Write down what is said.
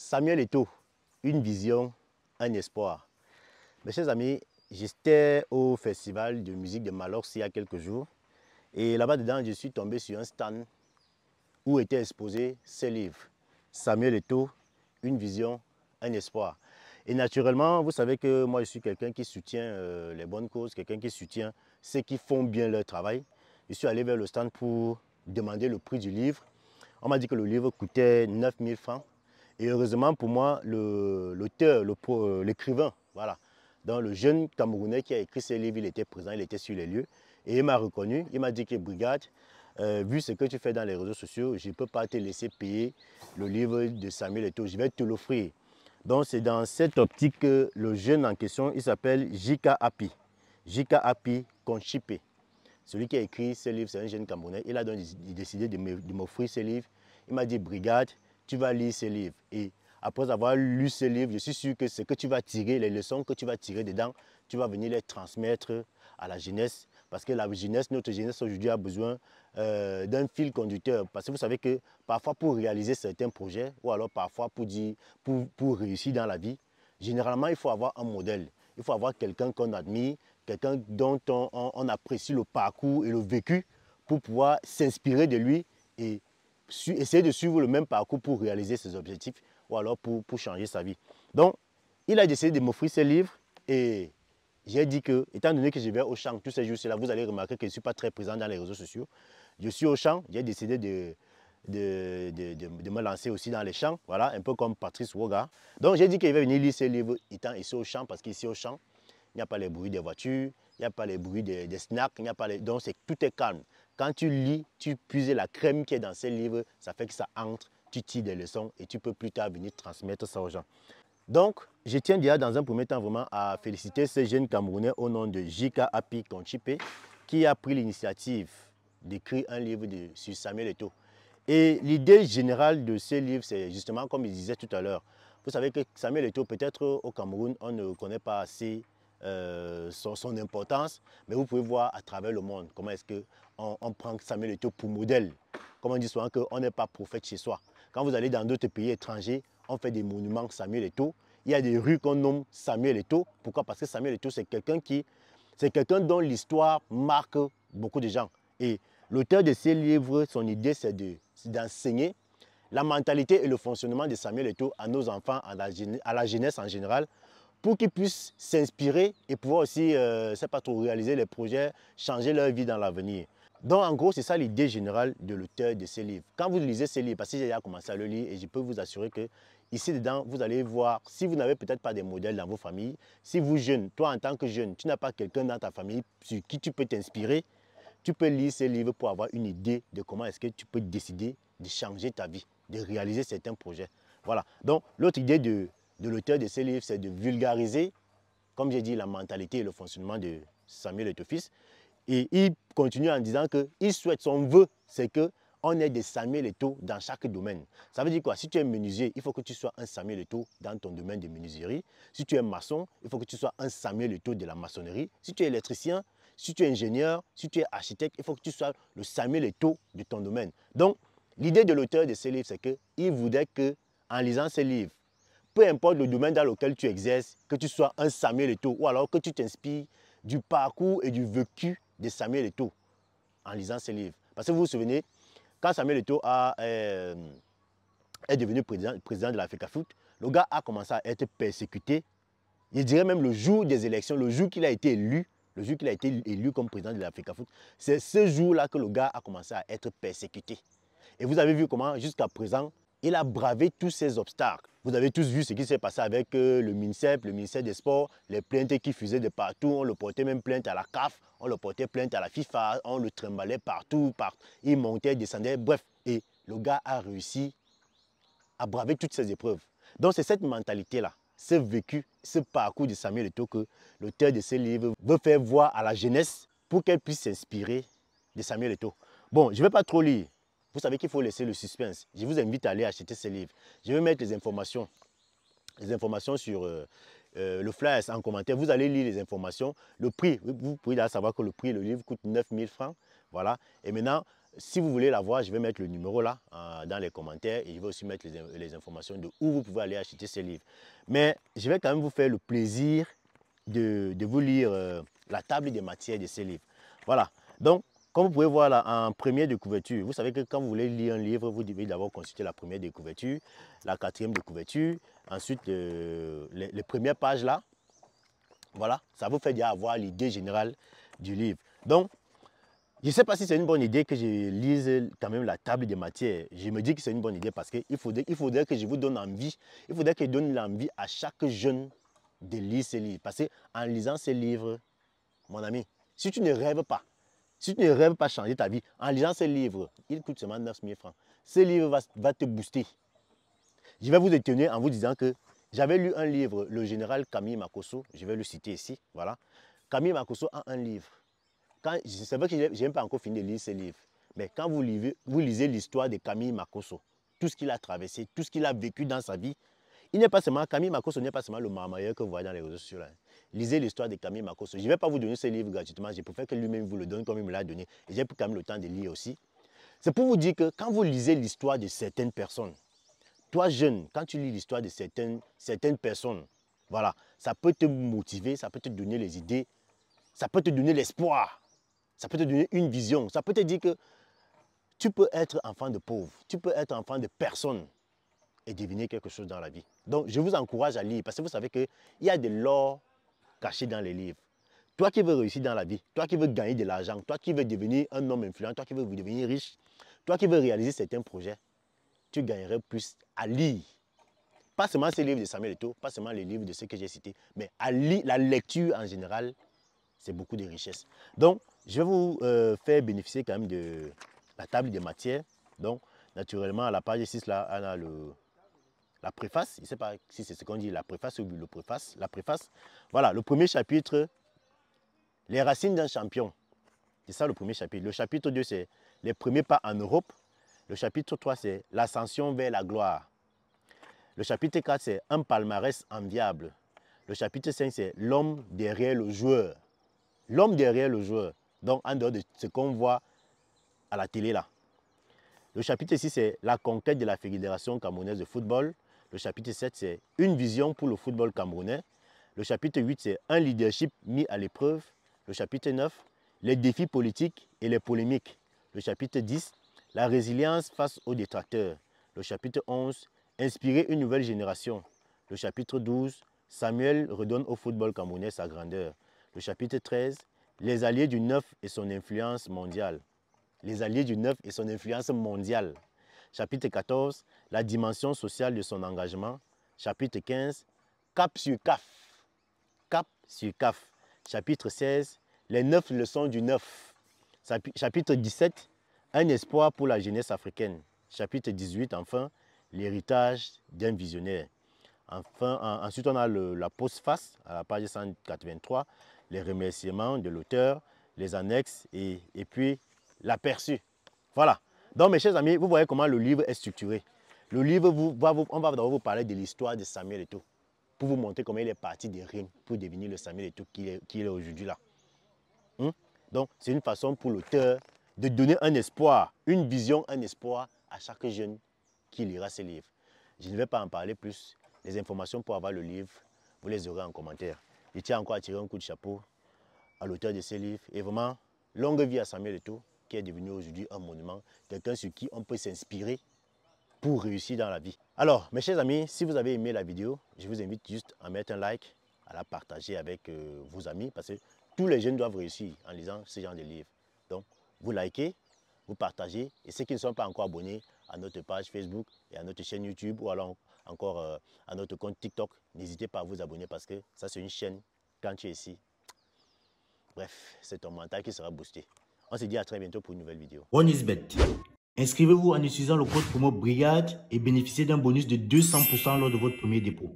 Samuel Eto'o, une vision, un espoir. Mes chers amis, j'étais au festival de musique de Malox il y a quelques jours. Et là-bas dedans, je suis tombé sur un stand où étaient exposés ces livres. Samuel Eto'o, une vision, un espoir. Et naturellement, vous savez que moi, je suis quelqu'un qui soutient les bonnes causes, quelqu'un qui soutient ceux qui font bien leur travail. Je suis allé vers le stand pour demander le prix du livre. On m'a dit que le livre coûtait 9000 francs. Et heureusement pour moi, l'auteur, l'écrivain, voilà, donc le jeune Camerounais qui a écrit ce livre, il était présent, il était sur les lieux. Et il m'a reconnu, il m'a dit que Brigade, vu ce que tu fais dans les réseaux sociaux, je ne peux pas te laisser payer le livre de Samuel Eto'o, je vais te l'offrir. Donc c'est dans cette optique que le jeune en question, il s'appelle J.K. Api. J.K. Api Conchipe. Celui qui a écrit ce livre, c'est un jeune Camerounais. Il a donc décidé de m'offrir ce livre. Il m'a dit, Brigade, tu vas lire ce livre. Et après avoir lu ce livre, je suis sûr que ce que tu vas tirer, les leçons que tu vas tirer dedans, tu vas venir les transmettre à la jeunesse. Parce que la jeunesse, notre jeunesse aujourd'hui a besoin d'un fil conducteur. Parce que vous savez que parfois pour réaliser certains projets, ou alors parfois pour réussir dans la vie, généralement il faut avoir un modèle. Il faut avoir quelqu'un qu'on admire, quelqu'un dont on apprécie le parcours et le vécu pour pouvoir s'inspirer de lui et essayer de suivre le même parcours pour réaliser ses objectifs ou alors pour changer sa vie. Donc, il a décidé de m'offrir ce livre et j'ai dit que, étant donné que je vais au champ tous ces jours-là, vous allez remarquer que je ne suis pas très présent dans les réseaux sociaux. Je suis au champ, j'ai décidé de me lancer aussi dans les champs, voilà, un peu comme Patrice Woga. Donc j'ai dit qu'il va venir lire ce livre étant ici au champ, parce qu'ici au champ, il n'y a pas les bruits des voitures, il n'y a pas les bruits des snacks, il n'y a pas les... donc tout est calme. Quand tu lis, tu puises la crème qui est dans ces livres, ça fait que ça entre, tu tires des leçons et tu peux plus tard venir transmettre ça aux gens. Donc, je tiens déjà dans un premier temps vraiment à féliciter ce jeune Camerounais au nom de J.K. Api Conchipe qui a pris l'initiative d'écrire un livre sur Samuel Eto'o. Et l'idée générale de ce livre, c'est justement comme il disait tout à l'heure. Vous savez que Samuel Eto'o, peut-être au Cameroun, on ne connaît pas assez son importance, mais vous pouvez voir à travers le monde comment est-ce qu'on prend Samuel Eto'o pour modèle. Comme on dit souvent qu'on n'est pas prophète chez soi. Quand vous allez dans d'autres pays étrangers, on fait des monuments Samuel Eto'o. Il y a des rues qu'on nomme Samuel Eto'o. Pourquoi? Parce que Samuel Eto'o, c'est quelqu'un dont l'histoire marque beaucoup de gens. Et l'auteur de ces livres, son idée, c'est d'enseigner la mentalité et le fonctionnement de Samuel Eto'o à nos enfants, à la jeunesse en général, pour qu'ils puissent s'inspirer et pouvoir aussi, c'est pas trop, réaliser les projets, changer leur vie dans l'avenir. Donc en gros, c'est ça l'idée générale de l'auteur de ces livres. Quand vous lisez ces livres, parce que j'ai déjà commencé à le lire et je peux vous assurer que ici dedans, vous allez voir, si vous n'avez peut-être pas des modèles dans vos familles, si vous jeune, toi en tant que jeune, tu n'as pas quelqu'un dans ta famille sur qui tu peux t'inspirer, tu peux lire ces livres pour avoir une idée de comment est-ce que tu peux décider de changer ta vie, de réaliser certains projets. Voilà. Donc l'autre idée de l'auteur de ces livres, c'est de vulgariser, comme j'ai dit, la mentalité et le fonctionnement de Samuel Eto'o fils. Et il continue en disant qu'il souhaite, son vœu, c'est qu'on ait des Samuel Eto'o dans chaque domaine. Ça veut dire quoi? Si tu es menuisier, il faut que tu sois un Samuel Eto'o dans ton domaine de menuiserie. Si tu es maçon, il faut que tu sois un Samuel Eto'o de la maçonnerie. Si tu es électricien, si tu es ingénieur, si tu es architecte, il faut que tu sois le Samuel Eto'o de ton domaine. Donc, l'idée de l'auteur de ces livres, c'est qu'il voudrait qu'en lisant ces livres, peu importe le domaine dans lequel tu exerces, que tu sois un Samuel Eto'o ou alors que tu t'inspires du parcours et du vécu de Samuel Eto'o en lisant ces livres. Parce que vous vous souvenez, quand Samuel Eto'o est devenu président de l'Africafoot, le gars a commencé à être persécuté. Je dirais même le jour des élections, le jour qu'il a été élu, comme président de l'Africafoot, c'est ce jour-là que le gars a commencé à être persécuté. Et vous avez vu comment, jusqu'à présent, il a bravé tous ces obstacles. Vous avez tous vu ce qui s'est passé avec le MINSEP, le ministère des Sports, les plaintes qui fusaient de partout. On le portait même plainte à la CAF, on le portait plainte à la FIFA, on le trimballait partout. Il montait, descendait, bref. Et le gars a réussi à braver toutes ces épreuves. Donc c'est cette mentalité-là, ce vécu, ce parcours de Samuel Eto'o que l'auteur de ces livres veut faire voir à la jeunesse pour qu'elle puisse s'inspirer de Samuel Eto'o. Bon, je ne vais pas trop lire. Vous savez qu'il faut laisser le suspense. Je vous invite à aller acheter ces livres. Je vais mettre les informations sur le flyer en commentaire. Vous allez lire les informations. Le prix, vous pouvez savoir que le prix, le livre coûte 9000 francs. Voilà. Et maintenant, Si vous voulez la voir, je vais mettre le numéro là dans les commentaires et je vais aussi mettre les informations de où vous pouvez aller acheter ces livres. Mais je vais quand même vous faire le plaisir de vous lire la table des matières de ces livres. Voilà. Donc, comme vous pouvez voir là, en première de couverture, vous savez que quand vous voulez lire un livre, vous devez d'abord consulter la première de couverture, la quatrième de couverture, ensuite les premières pages là. Voilà, ça vous fait déjà avoir l'idée générale du livre. Donc, je ne sais pas si c'est une bonne idée que je lise quand même la table des matières. Je me dis que c'est une bonne idée parce qu'il faudrait que je vous donne envie. Il faudrait que je donne l'envie à chaque jeune de lire ces livres. Parce qu'en lisant ces livres, mon ami, si tu ne rêves pas changer ta vie, en lisant ces livres, il coûte seulement 9 000 francs. Ce livre va te booster. Je vais vous étonner en vous disant que j'avais lu un livre, le général Camille Makosso, je vais le citer ici, voilà. Camille Makosso a un livre. C'est vrai que je n'ai pas encore fini de lire ce livre, mais quand vous lisez l'histoire de Camille Makosso, tout ce qu'il a traversé, tout ce qu'il a vécu dans sa vie, Camille Makosso n'est pas seulement le marmailleur que vous voyez dans les réseaux sociaux. Là. Lisez l'histoire de Camille Makosso. Je ne vais pas vous donner ce livre gratuitement, je préfère que lui-même vous le donne comme il me l'a donné. Et j'ai quand même le temps de lire aussi. C'est pour vous dire que quand vous lisez l'histoire de certaines personnes, toi jeune, quand tu lis l'histoire de certaines personnes, voilà, ça peut te motiver, ça peut te donner les idées, ça peut te donner l'espoir. Ça peut te donner une vision. Ça peut te dire que tu peux être enfant de pauvre, tu peux être enfant de personne et devenir quelque chose dans la vie. Donc, je vous encourage à lire parce que vous savez qu'il y a de l'or caché dans les livres. Toi qui veux réussir dans la vie, toi qui veux gagner de l'argent, toi qui veux devenir un homme influent, toi qui veux devenir riche, toi qui veux réaliser certains projets, tu gagnerais plus à lire. Pas seulement ces livres de Samuel Eto'o, pas seulement les livres de ceux que j'ai cités, mais à lire la lecture en général, c'est beaucoup de richesse. Donc, je vais vous faire bénéficier quand même de la table des matières. Donc, naturellement, à la page 6, là, on a la préface. Je ne sais pas si c'est ce qu'on dit, la préface ou le préface. La préface. Voilà, le premier chapitre, les racines d'un champion. C'est ça le premier chapitre. Le chapitre 2, c'est les premiers pas en Europe. Le chapitre 3, c'est l'ascension vers la gloire. Le chapitre 4, c'est un palmarès enviable. Le chapitre 5, c'est l'homme derrière le joueur. L'homme derrière le joueur, donc en dehors de ce qu'on voit à la télé là. Le chapitre 6, c'est la conquête de la Fédération camerounaise de football. Le chapitre 7, c'est une vision pour le football camerounais. Le chapitre 8, c'est un leadership mis à l'épreuve. Le chapitre 9, les défis politiques et les polémiques. Le chapitre 10, la résilience face aux détracteurs. Le chapitre 11, inspirer une nouvelle génération. Le chapitre 12, Samuel redonne au football camerounais sa grandeur. Le chapitre 13, les alliés du neuf et son influence mondiale. Les alliés du neuf et son influence mondiale. Chapitre 14, la dimension sociale de son engagement. Chapitre 15, cap sur CAF. Cap sur CAF. Chapitre 16, les 9 leçons du neuf. Chapitre 17, un espoir pour la jeunesse africaine. Chapitre 18, enfin, l'héritage d'un visionnaire. Enfin, ensuite, on a la postface à la page 183, les remerciements de l'auteur, les annexes et puis l'aperçu. Voilà. Donc, mes chers amis, vous voyez comment le livre est structuré. Le livre, on va d'abord vous parler de l'histoire de Samuel Eto'o pour vous montrer comment il est parti des rimes pour devenir le Samuel Eto'o qu'il est aujourd'hui là. Donc, c'est une façon pour l'auteur de donner un espoir, une vision, un espoir à chaque jeune qui lira ce livre. Je ne vais pas en parler plus. Les informations pour avoir le livre, vous les aurez en commentaire. Je tiens encore à tirer un coup de chapeau à l'auteur de ce livre. Et vraiment, longue vie à Samuel Eto'o, qui est devenu aujourd'hui un monument, quelqu'un sur qui on peut s'inspirer pour réussir dans la vie. Alors, mes chers amis, si vous avez aimé la vidéo, je vous invite juste à mettre un like, à la partager avec vos amis, parce que tous les jeunes doivent réussir en lisant ce genre de livres. Donc, vous likez, vous partagez, et ceux qui ne sont pas encore abonnés à notre page Facebook et à notre chaîne YouTube, ou alors encore à notre compte TikTok, n'hésitez pas à vous abonner parce que ça c'est une chaîne, quand tu es ici, bref, c'est ton mental qui sera boosté. On se dit à très bientôt pour une nouvelle vidéo. OneXBet. Inscrivez-vous en utilisant le code promo BRIGADE et bénéficiez d'un bonus de 200% lors de votre premier dépôt.